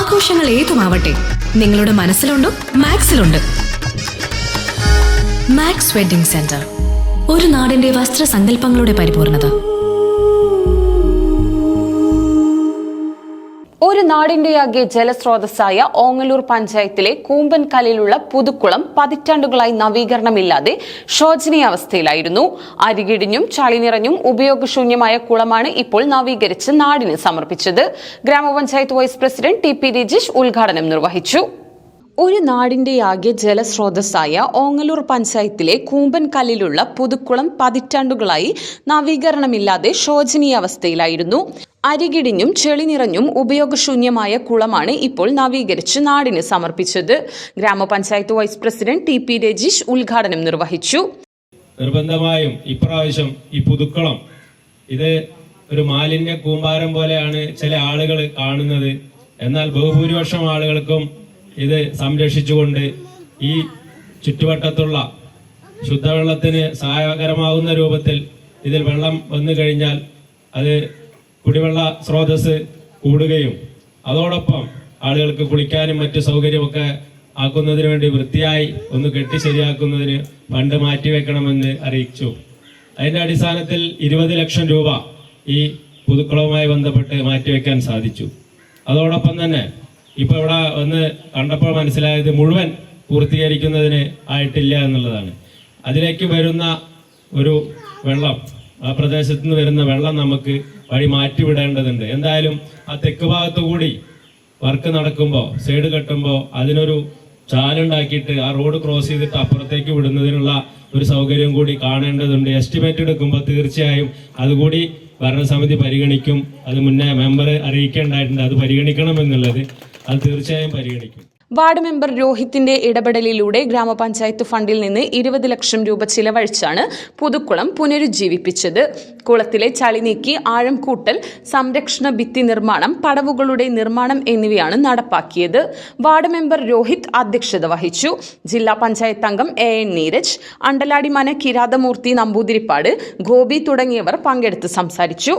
ആഘോഷങ്ങൾ ഏതുമാവട്ടെ, നിങ്ങളുടെ മനസ്സിലുണ്ടോ മാക്സിലുണ്ട്. Max wedding centre, ഒരു നാടിന്റെ വസ്ത്രസങ്കല്പങ്ങളുടെ പരിപൂർണത. ഒരു നാടിന്റെയാകെ ജലസ്രോതസ്സായ ഓങ്ങല്ലൂർ പഞ്ചായത്തിലെ കൂമ്പൻകല്ലിലുള്ള പുതുക്കുളം പതിറ്റാണ്ടുകളായി നവീകരണമില്ലാതെ ശോചനീയാവസ്ഥയിലായിരുന്നു. അരികിടിഞ്ഞും ചളി നിറഞ്ഞും ഉപയോഗശൂന്യമായ കുളമാണ് ഇപ്പോൾ നവീകരിച്ച് നാടിന് സമർപ്പിച്ചത്. ഗ്രാമപഞ്ചായത്ത് വൈസ് പ്രസിഡന്റ് ടി.പി. രജീഷ് ഉദ്ഘാടനം നിർവഹിച്ചു. ഒരു നാടിന്റെയാകെ ജലസ്രോതസ്സായ ഓങ്ങല്ലൂർ പഞ്ചായത്തിലെ കൂമ്പൻകല്ലിലുള്ള പുതുക്കുളം പതിറ്റാണ്ടുകളായി നവീകരണമില്ലാതെ ശോചനീയാവസ്ഥയിലായിരുന്നു. അരികിടിഞ്ഞും ചെളി നിറഞ്ഞും ഉപയോഗശൂന്യമായ കുളമാണ് ഇപ്പോൾ നവീകരിച്ച് നാടിന് സമർപ്പിച്ചത്. ഗ്രാമപഞ്ചായത്ത് വൈസ് പ്രസിഡന്റ് ടി.പി. രജീഷ് ഉദ്ഘാടനം നിർവഹിച്ചു. നിർബന്ധമായും ഇപ്രാവശ്യം ഈ പുതുക്കുളം ഇത് ഒരു മാലിന്യ കൂമ്പാരം പോലെയാണ് ചില ആളുകൾ കാണുന്നത്. എന്നാൽ ബഹുഭൂരിപക്ഷം ആളുകൾക്കും ഇത് സംരക്ഷിച്ചുകൊണ്ട് ഈ ചുറ്റുവട്ടത്തുള്ള ശുദ്ധവെള്ളത്തിന് സഹായകരമാകുന്ന രൂപത്തിൽ ഇതിൽ വെള്ളം വന്നു കഴിഞ്ഞാൽ അത് കുടിവെള്ള സ്രോതസ് കൂടുകയും അതോടൊപ്പം ആളുകൾക്ക് കുളിക്കാനും മറ്റു സൗകര്യമൊക്കെ ആക്കുന്നതിന് വേണ്ടി വൃത്തിയായി ഒന്ന് കെട്ടി ശരിയാക്കുന്നതിന് ഫണ്ട് മാറ്റിവെക്കണമെന്ന് അറിയിച്ചു. അതിന്റെ അടിസ്ഥാനത്തിൽ 20 ലക്ഷം രൂപ ഈ പുതുക്കുളവുമായി ബന്ധപ്പെട്ട് മാറ്റിവെക്കാൻ സാധിച്ചു. അതോടൊപ്പം തന്നെ ഇപ്പൊ ഇവിടെ വന്ന് കണ്ടപ്പോൾ മനസ്സിലായത് മുഴുവൻ പൂർത്തീകരിക്കുന്നതിന് ആയിട്ടില്ല എന്നുള്ളതാണ്. അതിലേക്ക് വരുന്ന ഒരു വെള്ളം, ആ പ്രദേശത്ത് നിന്ന് വരുന്ന വെള്ളം നമുക്ക് വഴി മാറ്റിവിടേണ്ടതുണ്ട്. എന്തായാലും ആ തെക്ക് ഭാഗത്തു കൂടി വർക്ക് നടക്കുമ്പോൾ സൈഡ് കെട്ടുമ്പോൾ അതിനൊരു ചാലുണ്ടാക്കിയിട്ട് ആ റോഡ് ക്രോസ് ചെയ്തിട്ട് അപ്പുറത്തേക്ക് വിടുന്നതിനുള്ള ഒരു സൗകര്യം കൂടി കാണേണ്ടതുണ്ട്. എസ്റ്റിമേറ്റ് എടുക്കുമ്പോൾ തീർച്ചയായും അതുകൂടി ഭരണസമിതി പരിഗണിക്കും. അത് മുന്നേ മെമ്പർ അറിയിക്കേണ്ടതായിട്ടുണ്ട്. അത് പരിഗണിക്കണമെന്നുള്ളത് അത് തീർച്ചയായും പരിഗണിക്കും. വാർഡ് മെമ്പർ രോഹിത്തിന്റെ ഇടപെടലിലൂടെ ഗ്രാമപഞ്ചായത്ത് ഫണ്ടിൽ നിന്ന് 20 ലക്ഷം രൂപ ചിലവഴിച്ചാണ് പുതുക്കുളം പുനരുജ്ജീവിപ്പിച്ചത്. കുളത്തിലെ ചളി നീക്കി ആഴം കൂട്ടൽ, സംരക്ഷണ ഭിത്തി നിർമ്മാണം, പടവുകളുടെ നിർമ്മാണം എന്നിവയാണ് നടപ്പാക്കിയത്. വാർഡ് മെമ്പർ രോഹിത് അധ്യക്ഷത വഹിച്ചു. ജില്ലാ പഞ്ചായത്ത് അംഗം AN നീരജ്, അണ്ടലാടിമന കിരാതമൂർത്തി നമ്പൂതിരിപ്പാട്, ഗോപി തുടങ്ങിയവർ പങ്കെടുത്ത് സംസാരിച്ചു.